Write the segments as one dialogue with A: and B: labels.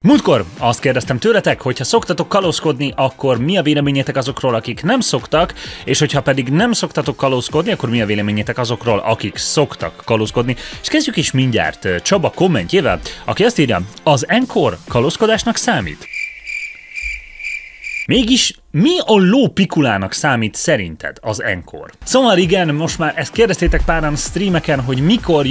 A: Múltkor azt kérdeztem tőletek, hogy ha szoktatok kalózkodni, akkor mi a véleményetek azokról, akik nem szoktak, és hogyha pedig nem szoktatok kalózkodni, akkor mi a véleményetek azokról, akik szoktak kalózkodni. És kezdjük is mindjárt Csaba kommentjével, aki azt írja, az Encore kalózkodásnak számít? Mégis mi a ló pikulának számít szerinted az Encore? Szóval igen, most már ezt kérdeztétek páran streameken, hogy mikor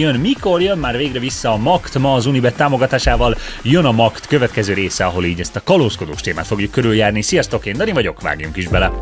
A: jön már végre vissza a Makt, ma az Unibet támogatásával jön a Makt következő része, ahol így ezt a kalózkodós témát fogjuk körüljárni. Sziasztok, én Dani vagyok, vágjunk is bele!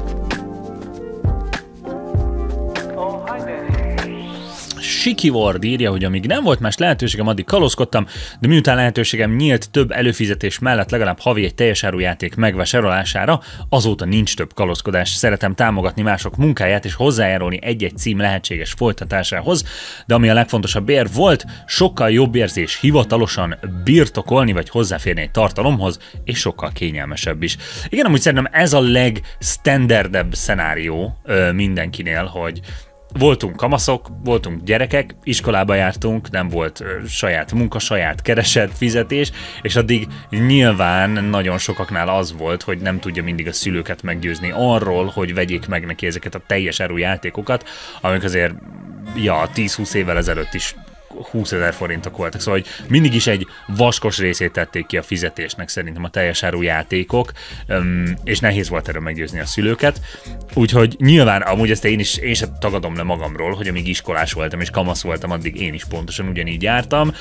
A: Siki Ward írja, hogy amíg nem volt más lehetőségem, addig kalózkodtam, de miután lehetőségem nyílt több előfizetés mellett legalább havi egy teljes árujáték megvásárlására, azóta nincs több kalózkodás. Szeretem támogatni mások munkáját és hozzájárulni egy-egy cím lehetséges folytatásához, de ami a legfontosabb érv volt, sokkal jobb érzés hivatalosan birtokolni vagy hozzáférni egy tartalomhoz, és sokkal kényelmesebb is. Igen, amúgy szerintem ez a legstandardebb szenárió mindenkinél, hogy voltunk kamaszok, voltunk gyerekek, iskolába jártunk, nem volt saját munka, saját kereset, fizetés, és addig nyilván nagyon sokaknál az volt, hogy nem tudja mindig a szülőket meggyőzni arról, hogy vegyék meg neki ezeket a teljes áru játékokat, amik azért 10-20 évvel ezelőtt is 20 000 forintok voltak, szóval hogy mindig is egy vaskos részét tették ki a fizetésnek szerintem a teljes áru játékok, és nehéz volt erről meggyőzni a szülőket, úgyhogy nyilván amúgy ezt én sem tagadom le magamról, hogy amíg iskolás voltam és kamasz voltam, addig én is pontosan ugyanígy jártam,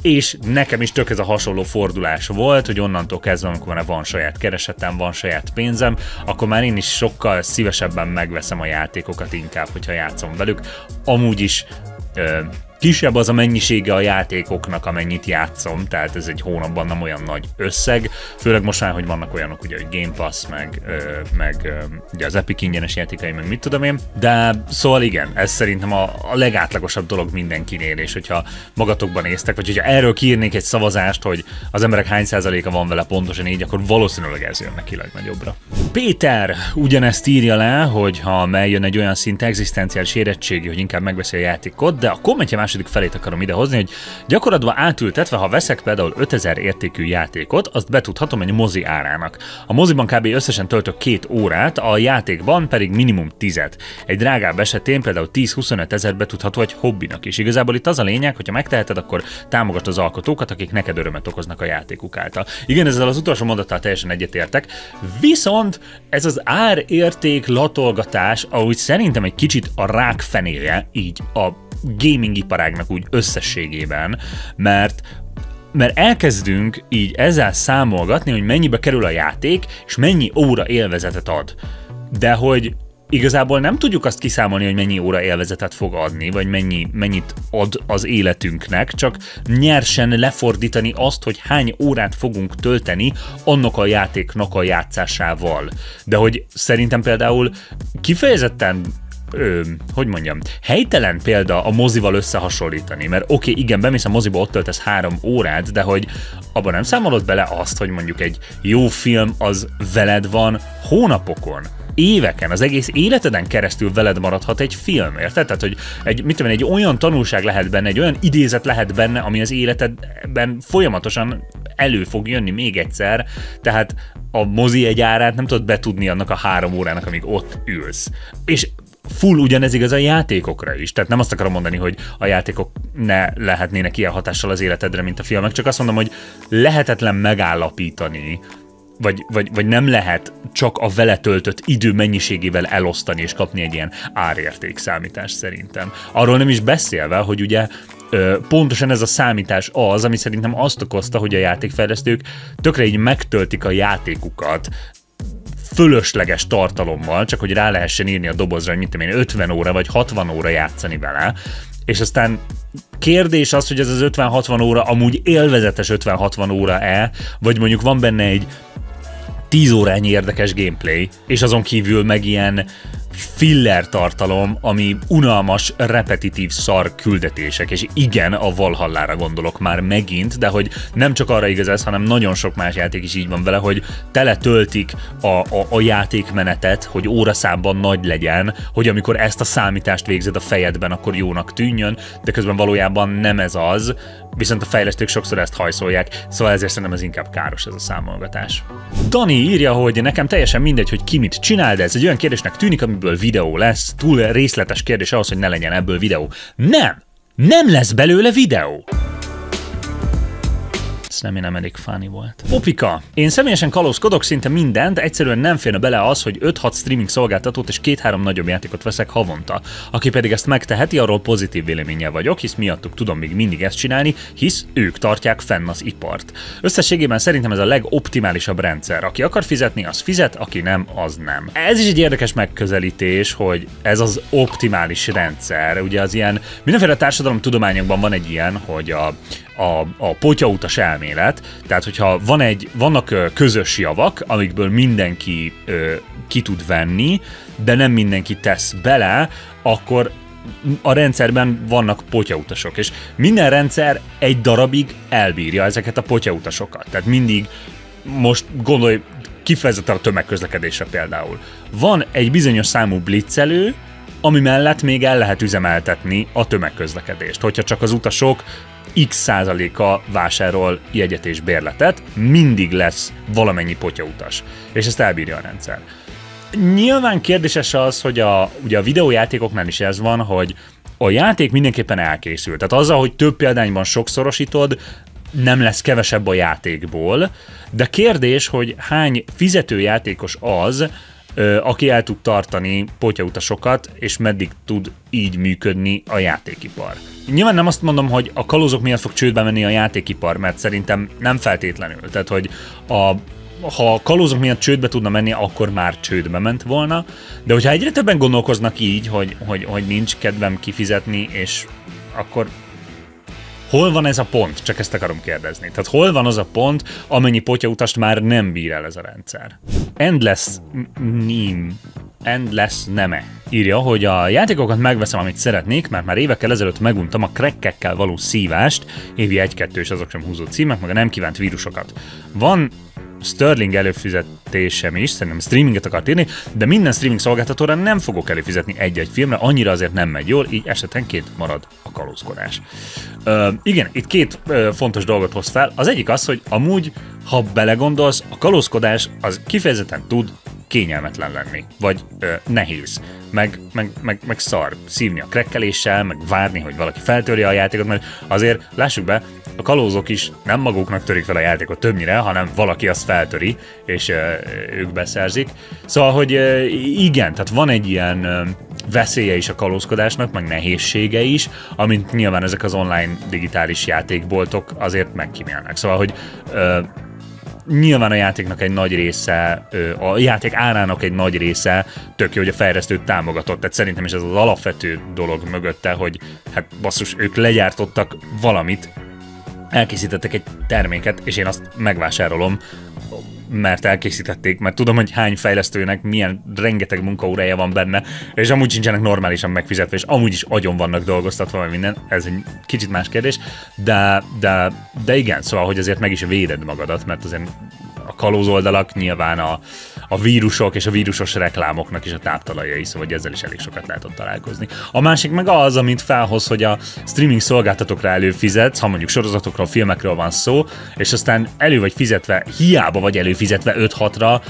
A: és nekem is tök ez a hasonló fordulás volt, hogy onnantól kezdve, amikor már van saját keresetem, van saját pénzem, akkor már én is sokkal szívesebben megveszem a játékokat inkább, hogyha játszom velük. Amúgy is kisebb az a mennyisége a játékoknak, amennyit játszom, tehát ez egy hónapban nem olyan nagy összeg, főleg most már, hogy vannak olyanok, ugye, hogy Game Pass, meg ugye az Epic ingyenes játékai, meg mit tudom én, de szóval igen, ez szerintem a legátlagosabb dolog mindenkinél, és hogyha magatokban néztek, vagy hogyha erről kiírnék egy szavazást, hogy az emberek hány százaléka van vele pontosan így, akkor valószínűleg ez jön neki legnagyobbra. Péter ugyanezt írja le, hogy ha eljön egy olyan szint egzisztenciális érettségi, hogy inkább megveszi a játékot, de a kommentje második felét akarom idehozni, hogy gyakorlatban átültetve, ha veszek például 5000 értékű játékot, azt betudhatom egy mozi árának. A moziban kb. Összesen töltök 2 órát, a játékban pedig minimum 10-et. Egy drágább esetén például 10-25 ezer betudható egy hobbinak is. Igazából itt az a lényeg, hogyha megteheted, akkor támogasd az alkotókat, akik neked örömet okoznak a játékuk által. Igen, ezzel az utolsó mondattal teljesen egyetértek, viszont ez az árérték latolgatás, ahogy szerintem egy kicsit a rákfenéje, így a gaming iparágnak úgy összességében, mert elkezdünk így ezzel számolgatni, hogy mennyibe kerül a játék, és mennyi óra élvezetet ad. De hogy igazából nem tudjuk azt kiszámolni, hogy mennyi óra élvezetet fog adni, vagy mennyit ad az életünknek, csak nyersen lefordítani azt, hogy hány órát fogunk tölteni annak a játéknak a játszásával. De hogy szerintem például kifejezetten helytelen példa a mozival összehasonlítani, mert oké, igen, bemész a moziba, ott töltesz 3 órát, de hogy abban nem számolod bele azt, hogy mondjuk egy jó film az veled van hónapokon, éveken, az egész életeden keresztül veled maradhat egy film, érted? Tehát, hogy egy olyan tanulság lehet benne, egy olyan idézet lehet benne, ami az életedben folyamatosan elő fog jönni még egyszer, tehát a mozi egy árát nem tudod betudni annak a 3 órának, amíg ott ülsz. És full ugyanez igaz a játékokra is. Tehát nem azt akarom mondani, hogy a játékok ne lehetnének ilyen hatással az életedre, mint a filmek, csak azt mondom, hogy lehetetlen megállapítani, vagy nem lehet csak a vele töltött idő mennyiségével elosztani és kapni egy ilyen árértékszámítást szerintem. Arról nem is beszélve, hogy ugye pontosan ez a számítás az, ami szerintem azt okozta, hogy a játékfejlesztők tökre így megtöltik a játékukat fölösleges tartalommal, csak hogy rá lehessen írni a dobozra, hogy mit tudom én, 50 óra vagy 60 óra játszani vele, és aztán kérdés az, hogy ez az 50-60 óra amúgy élvezetes 50-60 óra-e, vagy mondjuk van benne egy 10 órányi érdekes gameplay, és azon kívül meg ilyen filler tartalom, ami unalmas, repetitív szar küldetések, és igen, a Valhallára gondolok már megint, de hogy nem csak arra igaz ez, hanem nagyon sok más játék is így van vele, hogy teletöltik a játékmenetet, hogy óraszámban nagy legyen, hogy amikor ezt a számítást végzed a fejedben, akkor jónak tűnjön, de közben valójában nem ez az, viszont a fejlesztők sokszor ezt hajszolják, szóval ezért szerintem ez inkább káros ez a számolgatás. Dani írja, hogy nekem teljesen mindegy, hogy ki mit csinál, de ez egy olyan kérdésnek tűnik, amiből videó lesz, túl részletes kérdés ahhoz, hogy ne legyen ebből videó. Nem lesz belőle videó! Ez nem elég funny volt. Opika. Én személyesen kalózkodok szinte mindent, egyszerűen nem férne bele az, hogy 5-6 streaming szolgáltatót és 2-3 nagyobb játékot veszek havonta. Aki pedig ezt megteheti, arról pozitív véleménnyel vagyok, hisz miattuk tudom még mindig ezt csinálni, hisz ők tartják fenn az ipart. Összességében szerintem ez a legoptimálisabb rendszer. Aki akar fizetni, az fizet, aki nem, az nem. Ez is egy érdekes megközelítés, hogy ez az optimális rendszer. Ugye az ilyen, mindenféle társadalomtudományokban van egy ilyen, hogy a potyautas elmélet, tehát hogyha vannak közös javak, amikből mindenki ki tud venni, de nem mindenki tesz bele, akkor a rendszerben vannak potyautasok, és minden rendszer egy darabig elbírja ezeket a potyautasokat. Tehát mindig, most gondolj kifejezetten a tömegközlekedésre például. Van egy bizonyos számú blitzelő, ami mellett még el lehet üzemeltetni a tömegközlekedést. Hogyha csak az utasok x% vásárol jegyet és bérletet, mindig lesz valamennyi potyautas, és ezt elbírja a rendszer. Nyilván kérdéses az, hogy ugye a videójátékoknál is ez van, hogy a játék mindenképpen elkészül. Tehát azzal, hogy több példányban sokszorosítod, nem lesz kevesebb a játékból, de kérdés, hogy hány fizetőjátékos az, aki el tud tartani potyautasokat, és meddig tud így működni a játékipar. Nyilván nem azt mondom, hogy a kalózok miatt fog csődbe menni a játékipar, mert szerintem nem feltétlenül. Tehát, hogy ha a kalózok miatt csődbe tudna menni, akkor már csődbe ment volna, de hogyha egyre többen gondolkoznak így, hogy nincs kedvem kifizetni, és akkor hol van ez a pont? Csak ezt akarom kérdezni. Tehát hol van az a pont, amennyi potyautast már nem bír el ez a rendszer? Endless Neme írja, hogy a játékokat megveszem, amit szeretnék, mert már évekkel ezelőtt meguntam a crackekkel való szívást, évi 1-2 és azok sem húzó címek, meg a nem kívánt vírusokat. Van Sterling előfizetésem is, szerintem streaminget akart írni, de minden streaming szolgáltatóra nem fogok előfizetni egy-egy filmre, annyira azért nem megy jól, így esetenként marad a kalózkodás. Igen, itt két fontos dolgot hoz fel. Az egyik az, hogy amúgy, ha belegondolsz, a kalózkodás az kifejezetten tud kényelmetlen lenni, vagy nehéz, meg szar szívni a krekkeléssel, meg várni, hogy valaki feltörje a játékot, mert azért lássuk be, a kalózok is nem maguknak törik fel a játékot többnyire, hanem valaki azt feltöri, és ők beszerzik. Szóval, hogy igen, tehát van egy ilyen veszélye is a kalózkodásnak, meg nehézsége is, amint nyilván ezek az online digitális játékboltok azért megkímélnek. Szóval, hogy nyilván a játéknak egy nagy része, a játék árának egy nagy része tök jó, hogy a fejlesztőt támogatott. Tehát szerintem is ez az alapvető dolog mögötte, hogy hát basszus, ők legyártottak valamit, elkészítettek egy terméket, és én azt megvásárolom, mert elkészítették, mert tudom, hogy hány fejlesztőnek milyen rengeteg munkaórája van benne, és amúgy sincsenek normálisan megfizetve, és amúgy is agyon vannak dolgoztatva, vagy minden, ez egy kicsit más kérdés, de igen, szóval, hogy azért meg is véded magadat, mert azért a kalóz oldalak nyilván a vírusok és a vírusos reklámoknak is a táptalajai, szóval ezzel is elég sokat lehetett találkozni. A másik meg az, amit felhoz, hogy a streaming szolgáltatókra előfizetsz, ha mondjuk sorozatokról, filmekről van szó, és aztán elő vagy fizetve, hiába vagy előfizetve 5-6-ra,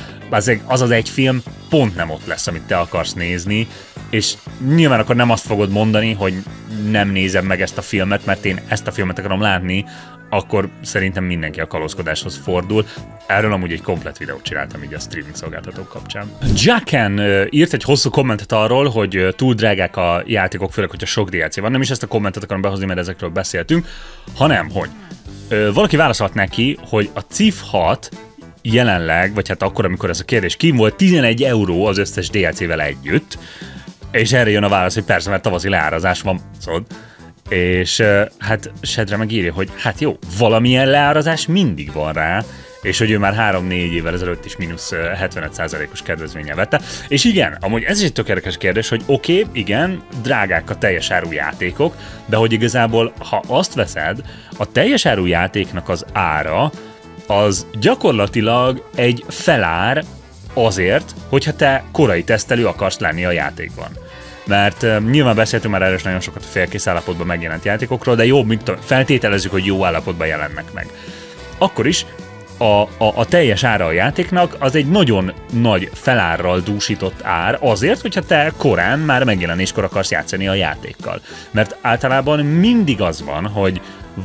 A: az egy film pont nem ott lesz, amit te akarsz nézni, és nyilván akkor nem azt fogod mondani, hogy nem nézem meg ezt a filmet, mert én ezt a filmet akarom látni, akkor szerintem mindenki a kalózkodáshoz fordul. Erről amúgy egy komplet videót csináltam így a streaming szolgáltatók kapcsán. Jacken írt egy hosszú kommentet arról, hogy túl drágák a játékok, főleg, hogyha sok DLC van. Nem is ezt a kommentet akarom behozni, mert ezekről beszéltünk, hanem, hogy valaki válaszolt neki, hogy a Civ 6 jelenleg, vagy hát akkor, amikor ez a kérdés kim volt, 11 euró az összes DLC-vel együtt, és erre jön a válasz, hogy persze, mert tavaszi leárazás van, szóval. És hát Sedre megírja, hogy hát jó, valamilyen leárazás mindig van rá, és hogy ő már 3-4 évvel ezelőtt is mínusz 75%-os kedvezménnyel vette. És igen, amúgy ez is egy tök érdekes kérdés, hogy oké, igen, drágák a teljes áru játékok, de hogy igazából, ha azt veszed, a teljes áru játéknak az ára az gyakorlatilag egy felár azért, hogyha te korai tesztelő akarsz lenni a játékban. Mert nyilván beszéltünk már erről nagyon sokat a félkész állapotban megjelent játékokról, de jobb, mint feltételezzük, hogy jó állapotban jelennek meg. Akkor is a teljes ára a játéknak az egy nagyon nagy felárral dúsított ár azért, hogyha te korán már megjelenéskor akarsz játszani a játékkal. Mert általában mindig az van, hogy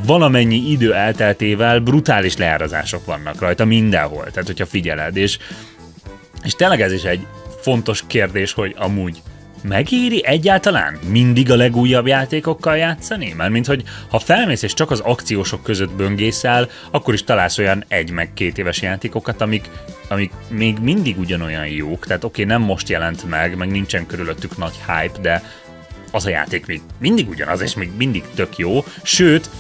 A: valamennyi idő elteltével brutális leárazások vannak rajta mindenhol, tehát hogyha figyeled, és tényleg ez is egy fontos kérdés, hogy amúgy megéri egyáltalán mindig a legújabb játékokkal játszani? Mármint, hogy ha felmész és csak az akciósok között böngészel, akkor is találsz olyan 1 meg 2 éves játékokat, amik még mindig ugyanolyan jók, tehát oké, nem most jelent meg nincsen körülöttük nagy hype, de az a játék még mindig ugyanaz, és még mindig tök jó, sőt,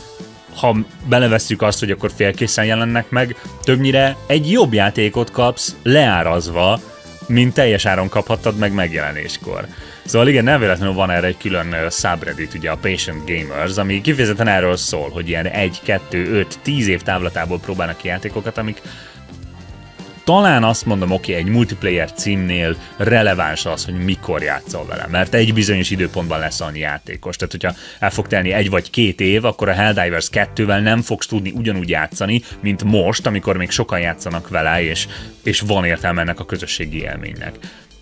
A: ha belevesszük azt, hogy akkor félkészen jelennek meg, többnyire egy jobb játékot kapsz leárazva, mint teljes áron kaphattad meg megjelenéskor. Szóval igen, nem véletlenül van erre egy külön subreddit, ugye a Patient Gamers, ami kifejezetten erről szól, hogy ilyen 1, 2, 5, 10 év távlatából próbálnak ki játékokat, amik talán azt mondom, oké, egy multiplayer címnél releváns az, hogy mikor játszol vele, mert egy bizonyos időpontban lesz annyi játékos. Tehát, hogyha el fog telni 1 vagy 2 év, akkor a Helldivers 2-vel nem fogsz tudni ugyanúgy játszani, mint most, amikor még sokan játszanak vele, és van értelme ennek a közösségi élménynek.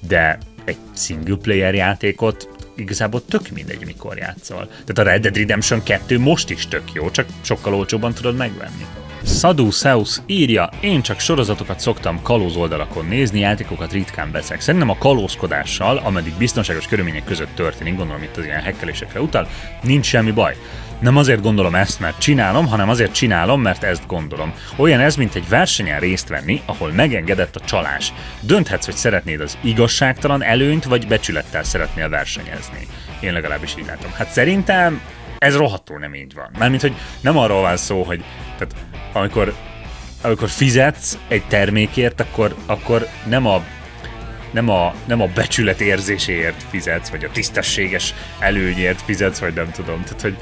A: De egy single player játékot igazából tök mindegy, mikor játszol. Tehát a Red Dead Redemption 2 most is tök jó, csak sokkal olcsóbban tudod megvenni. Sadu Seus írja, én csak sorozatokat szoktam kalóz oldalakon nézni, játékokat ritkán veszek. Szerintem a kalózkodással, ameddig biztonságos körülmények között történik, gondolom itt az ilyen hekkelésekre utal, nincs semmi baj. Nem azért gondolom ezt, mert csinálom, hanem azért csinálom, mert ezt gondolom. Olyan ez, mint egy versenyen részt venni, ahol megengedett a csalás. Dönthetsz, hogy szeretnéd az igazságtalan előnyt, vagy becsülettel szeretnél versenyezni. Én legalábbis így látom. Hát szerintem ez rohadtul nem így van. Mármint, hogy nem arról van szó, hogy tehát, amikor fizetsz egy termékért, akkor nem a becsület érzéséért fizetsz, vagy a tisztességes előnyért fizetsz, vagy nem tudom. Tehát, hogy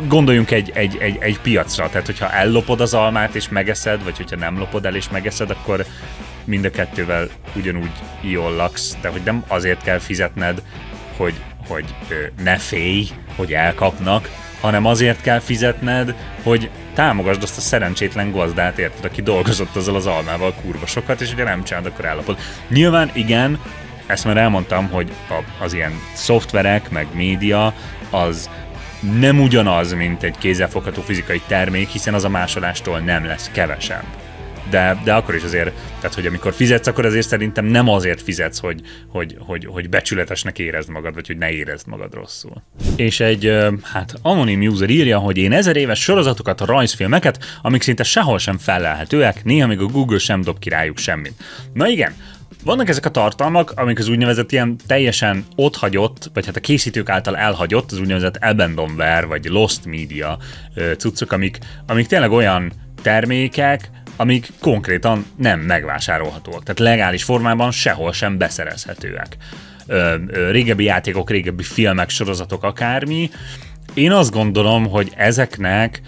A: gondoljunk egy piacra, tehát hogyha ellopod az almát és megeszed, vagy hogyha nem lopod el és megeszed, akkor mind a kettővel ugyanúgy jól laksz, de hogy nem azért kell fizetned, hogy ne félj, hogy elkapnak, hanem azért kell fizetned, hogy támogasd azt a szerencsétlen gazdát, érted, aki dolgozott azzal az almával kurva sokat, és ugye nem csinálod, akkor ellopod. Nyilván igen, ezt már elmondtam, hogy az ilyen szoftverek, meg média, az nem ugyanaz, mint egy kézzelfogható fizikai termék, hiszen az a másolástól nem lesz kevesebb. De akkor is azért, tehát hogy amikor fizetsz, akkor azért szerintem nem azért fizetsz, hogy becsületesnek érezd magad, vagy hogy ne érezd magad rosszul. És egy anonim user írja, hogy én 1000 éves sorozatokat, rajzfilmeket, amik szinte sehol sem fellelhetőek, néha még a Google sem dob ki rájuk semmit. Na igen, vannak ezek a tartalmak, amik az úgynevezett ilyen teljesen otthagyott, vagy hát a készítők által elhagyott, az úgynevezett abandonware, vagy lost media cuccok, amik tényleg olyan termékek, amik konkrétan nem megvásárolhatóak, tehát legális formában sehol sem beszerezhetőek. Régebbi játékok, régebbi filmek, sorozatok, akármi. Én azt gondolom, hogy ezeknek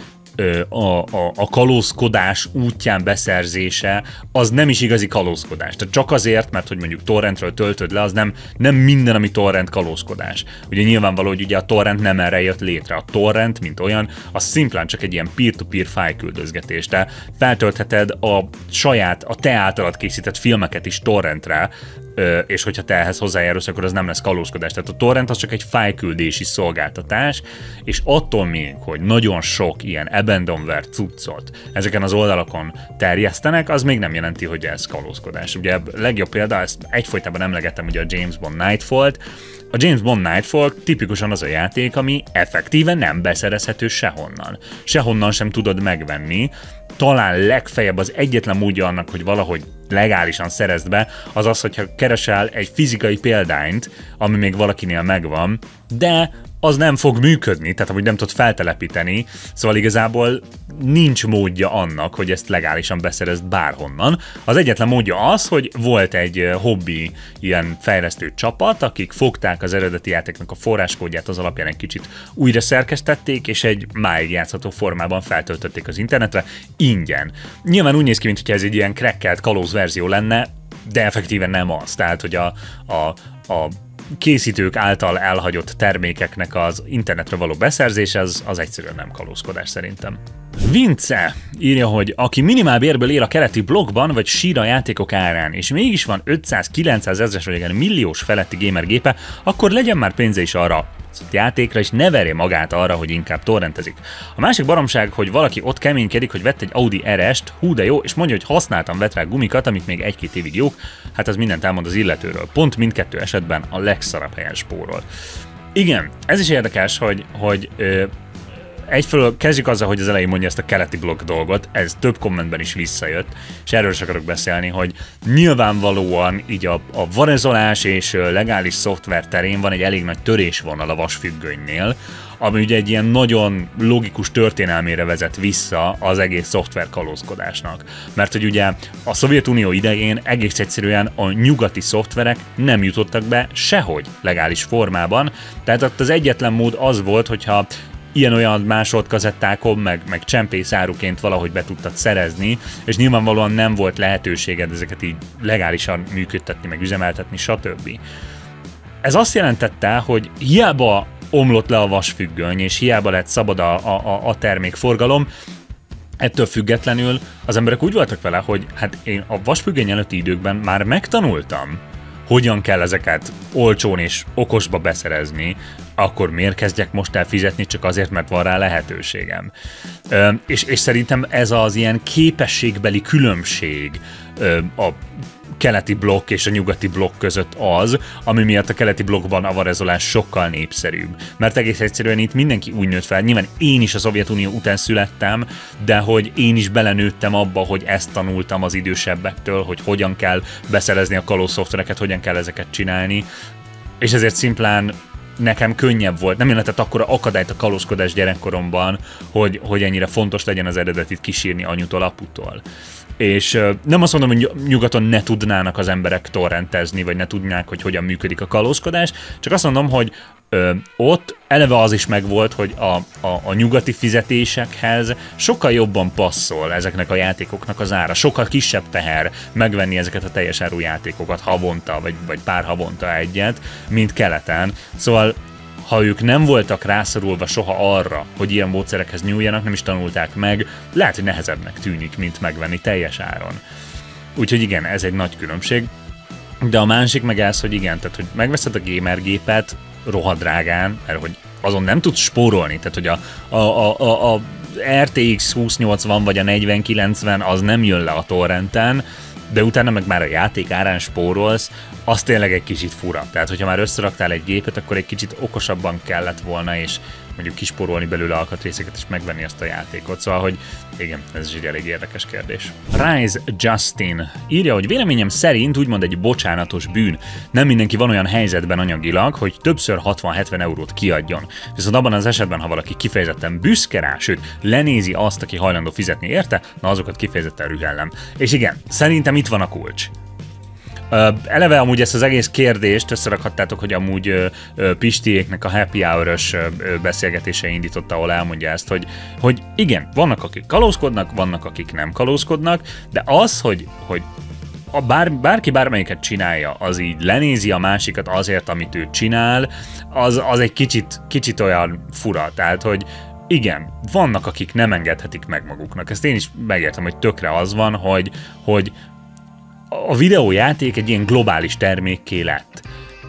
A: a kalózkodás útján beszerzése az nem is igazi kalózkodás. Tehát csak azért, mert hogy mondjuk torrentről töltöd le, az nem minden, ami torrent kalózkodás. Ugye nyilvánvaló, hogy ugye a torrent nem erre jött létre. A torrent, mint olyan, az szimplán csak egy ilyen peer-to-peer fájlküldözgetés. Te feltöltheted a te általad készített filmeket is torrentre, és hogyha te ehhez hozzájárulsz, akkor az nem lesz kalózkodás. Tehát a torrent az csak egy fájlküldési szolgáltatás, és attól még, hogy nagyon sok ilyen abandonware cuccot ezeken az oldalakon terjesztenek, az még nem jelenti, hogy ez kalózkodás. Ugye a legjobb példa, ezt egyfolytában emlegettem, ugye a James Bond Nightfall-t. A James Bond Nightfall tipikusan az a játék, ami effektíven nem beszerezhető sehonnan. Sehonnan sem tudod megvenni. Talán legfeljebb az egyetlen módja annak, hogy valahogy legálisan szerezd be, az, hogyha keresel egy fizikai példányt, ami még valakinél megvan, de az nem fog működni, tehát amúgy nem tudod feltelepíteni, szóval igazából nincs módja annak, hogy ezt legálisan beszerezd bárhonnan. Az egyetlen módja az, hogy volt egy hobbi ilyen fejlesztő csapat, akik fogták az eredeti játéknak a forráskódját, az alapján egy kicsit újra szerkesztették, és egy máig játszható formában feltöltötték az internetre ingyen. Nyilván úgy néz ki, mintha ez egy ilyen crackelt kalóz verzió lenne, de effektíven nem az. Tehát, hogy a készítők által elhagyott termékeknek az internetre való beszerzés, az egyszerűen nem kalózkodás szerintem. Vince írja, hogy aki minimálbérből él a keleti blokkban, vagy sír a játékok árán, és mégis van 500-900 ezres vagy milliós feletti gamergépe, akkor legyen már pénze is arra játékra, és ne verje magát arra, hogy inkább torrentezik. A másik baromság, hogy valaki ott keménykedik, hogy vett egy Audi RS-t, hú de jó, és mondja, hogy használtam vetrák gumikat, amik még 1-2 évig jók, hát az mindent elmond az illetőről. Pont mindkettő esetben a legszarabb helyen spórol. Igen, ez is érdekes, hogy egyfelől kezdjük azzal, hogy az elején mondja ezt a keleti blokk dolgot, ez több kommentben is visszajött, és erről is akarok beszélni, hogy nyilvánvalóan így a varezolás és legális szoftver terén van egy elég nagy törésvonal a vasfüggönynél, ami ugye egy ilyen nagyon logikus történelmére vezet vissza az egész szoftverkalózkodásnak. Mert hogy ugye a Szovjetunió idején egész egyszerűen a nyugati szoftverek nem jutottak be sehogy legális formában, tehát ott az egyetlen mód az volt, hogyha ilyen-olyan másodkazettákon, meg csempészáruként valahogy be tudtad szerezni, és nyilvánvalóan nem volt lehetőséged ezeket így legálisan működtetni, meg üzemeltetni, stb. Ez azt jelentette, hogy hiába omlott le a vasfüggöny, és hiába lett szabad a termékforgalom, ettől függetlenül az emberek úgy voltak vele, hogy hát én a vasfüggöny előtti időkben már megtanultam, hogyan kell ezeket olcsón és okosba beszerezni, akkor miért kezdjek most el fizetni csak azért, mert van rá lehetőségem. És szerintem ez az ilyen képességbeli különbség a keleti blokk és a nyugati blokk között az, ami miatt a keleti blokkban a varezolás sokkal népszerűbb. Mert egész egyszerűen itt mindenki úgy nőtt fel, nyilván én is a Szovjetunió után születtem, de hogy én is belenőttem abba, hogy ezt tanultam az idősebbektől, hogy hogyan kell beszerezni a kalóz szoftvereket, hogyan kell ezeket csinálni, és ezért szimplán nekem könnyebb volt, nem jelentett akkora akadályt a kalózkodás gyerekkoromban, hogy ennyire fontos legyen az eredetit kísírni anyutól, aputól. És nem azt mondom, hogy nyugaton ne tudnának az emberek torrentezni, vagy ne tudnák, hogy hogyan működik a kalózkodás, csak azt mondom, hogy ott eleve az is megvolt, hogy a nyugati fizetésekhez sokkal jobban passzol ezeknek a játékoknak az ára, sokkal kisebb teher megvenni ezeket a teljes áru játékokat havonta, vagy pár havonta egyet, mint keleten. Szóval ha ők nem voltak rászorulva soha arra, hogy ilyen módszerekhez nyúljanak, nem is tanulták meg, lehet, hogy nehezebbnek tűnik, mint megvenni teljes áron. Úgyhogy igen, ez egy nagy különbség. De a másik meg ez, hogy igen, tehát hogy megveszed a gamergépet rohadrágán, mert hogy azon nem tudsz spórolni, tehát hogy a RTX 2080 vagy a 4090 az nem jön le a torrenten, de utána meg már a játék árán spórolsz, az tényleg egy kicsit fura. Tehát, hogyha már összeraktál egy gépet, akkor egy kicsit okosabban kellett volna, és mondjuk kispórolni belőle alkatrészeket, és megvenni azt a játékot. Szóval, hogy igen, ez is egy elég érdekes kérdés. Rise Justin írja, hogy véleményem szerint úgymond egy bocsánatos bűn. Nem mindenki van olyan helyzetben anyagilag, hogy többször 60-70 eurót kiadjon. Viszont abban az esetben, ha valaki kifejezetten büszke rá, sőt, lenézi azt, aki hajlandó fizetni érte, na azokat kifejezetten rühellem. És igen, szerintem itt van a kulcs. Eleve amúgy ezt az egész kérdést összerakhattátok, hogy amúgy Pistiéknek a Happy Hour-ös beszélgetése indította, ahol elmondja ezt, hogy igen, vannak akik kalózkodnak, vannak akik nem kalózkodnak, de az, hogy bárki bármelyiket csinálja, az így lenézi a másikat azért, amit ő csinál, az egy kicsit olyan fura, tehát hogy igen, vannak akik nem engedhetik meg maguknak. Ezt én is megértem, hogy tökre az van, hogy a videójáték egy ilyen globális termékké lett.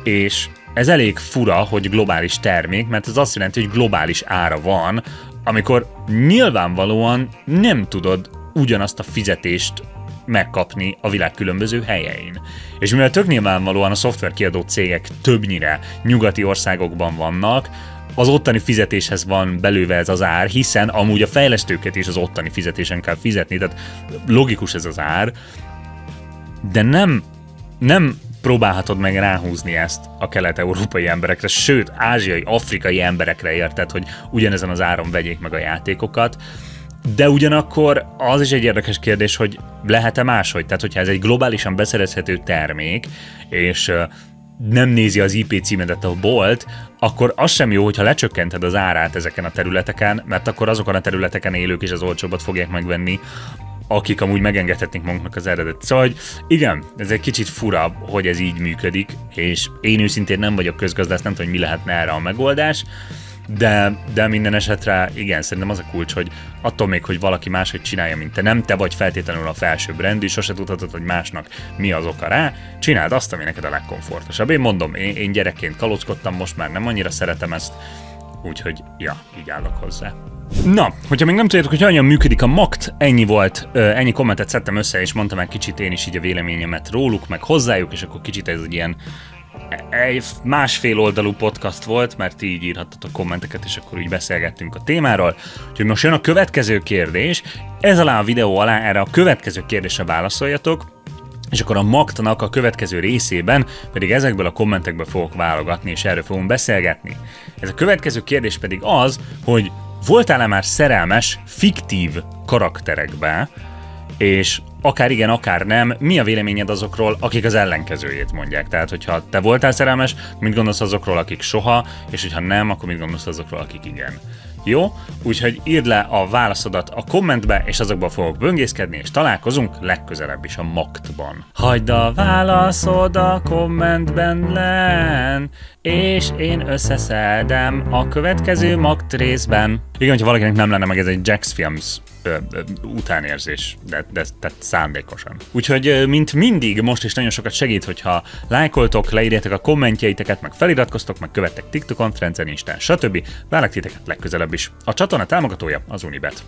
A: És ez elég fura, hogy globális termék, mert ez azt jelenti, hogy globális ára van, amikor nyilvánvalóan nem tudod ugyanazt a fizetést megkapni a világ különböző helyein. És mivel tök nyilvánvalóan a szoftverkiadó cégek többnyire nyugati országokban vannak, az ottani fizetéshez van belőve ez az ár, hiszen amúgy a fejlesztőket is az ottani fizetésen kell fizetni, tehát logikus ez az ár, de nem próbálhatod meg ráhúzni ezt a kelet-európai emberekre, sőt, ázsiai, afrikai emberekre, érted, hogy ugyanezen az áron vegyék meg a játékokat. De ugyanakkor az is egy érdekes kérdés, hogy lehet-e máshogy? Tehát, hogyha ez egy globálisan beszerezhető termék, és nem nézi az IP címedet a bolt, akkor az sem jó, hogyha lecsökkented az árát ezeken a területeken, mert akkor azokon a területeken élők is az olcsóbbat fogják megvenni, akik amúgy megengedhetnék magunknak az eredet. Szóval, hogy igen, ez egy kicsit fura, hogy ez így működik, és én őszintén nem vagyok közgazdász, nem tudom, hogy mi lehetne erre a megoldás, de minden esetre igen, szerintem az a kulcs, hogy attól még, hogy valaki máshogy csinálja, mint te, nem te vagy feltétlenül a felsőbbrendű, sose tudhatod, hogy másnak mi az oka rá, csináld azt, ami neked a legkomfortosabb. Én mondom, én gyerekként kalózkodtam, most már nem annyira szeretem ezt, úgyhogy ja, így állok hozzá. Na, hogyha még nem tudjátok, hogy hogyan működik a MAKT, ennyi volt, ennyi kommentet szedtem össze, és mondtam meg kicsit én is így a véleményemet róluk, meg hozzájuk, és akkor kicsit ez egy ilyen egy másfél oldalú podcast volt, mert így írhattatok kommenteket, és akkor így beszélgettünk a témáról. Úgyhogy most jön a következő kérdés, ez alá a videó alá erre a következő kérdésre válaszoljatok, és akkor a MAKT-nak a következő részében pedig ezekből a kommentekből fogok válogatni, és erről fogunk beszélgetni. Ez a következő kérdés pedig az, hogy voltál-e már szerelmes fiktív karakterekbe, és akár igen, akár nem, mi a véleményed azokról, akik az ellenkezőjét mondják? Tehát, hogyha te voltál szerelmes, mit gondolsz azokról, akik soha, és hogyha nem, akkor mit gondolsz azokról, akik igen? Jó? Úgyhogy írd le a válaszodat a kommentbe, és azokban fogok böngészkedni, és találkozunk legközelebb is a MAKT-ban. Hagyd a válaszod a kommentben len, és én összeszedem a következő MAKT részben. Igen, hogyha valakinek nem lenne meg, ez egy Jax Films utánérzés, de szándékosan. Úgyhogy, mint mindig, most is nagyon sokat segít, hogyha lájkoltok, leírjátok a kommentjeiteket, meg feliratkoztok, meg követtek TikTokon, Friendsen, Instán, stb. Várlak titeket legközelebb is. A csatorna támogatója az Unibet.